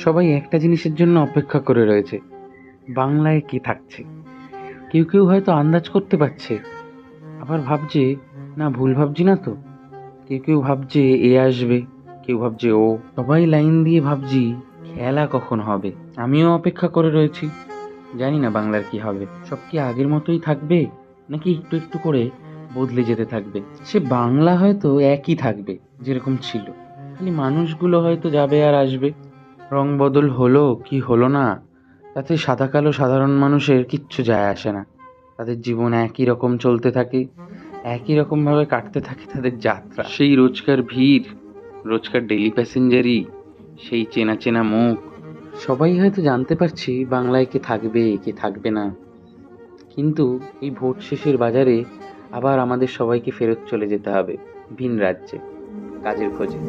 সবাই একটা জিনিসের জন্য অপেক্ষা করে রয়েছে, বাংলায় কি থাকছে। কেউ কেউ হয়তো আন্দাজ করতে পারছে, আবার ভাবছে না ভুল ভাবছি না তো। কেউ কেউ ভাবছে এ আসবে, কেউ ভাবছে ও। সবাই লাইন দিয়ে ভাবছি খেলা কখন হবে। আমিও অপেক্ষা করে রয়েছি, জানি না বাংলার কি হবে। সব কি আগের মতোই থাকবে, নাকি একটু একটু করে বদলে যেতে থাকবে। সে বাংলা হয়তো একই থাকবে যেরকম ছিল, খালি মানুষগুলো হয়তো যাবে আর আসবে। রং বদল হলো কি হলো না, তাতে সাদা কালো সাধারণ মানুষের কিচ্ছু যায় আসে না। তাদের জীবন একই রকম চলতে থাকে, একই রকমভাবে কাটতে থাকে তাদের যাত্রা। সেই রোজকার ভিড়, রোজকার ডেইলি প্যাসেঞ্জারই, সেই চেনা চেনা মুখ। সবাই হয়তো জানতে পারছি বাংলায় কে থাকবে কে থাকবে না, কিন্তু এই ভোট শেষের বাজারে আবার আমাদের সবাইকে ফেরত চলে যেতে হবে ভিন রাজ্যে, কাজের খোঁজে।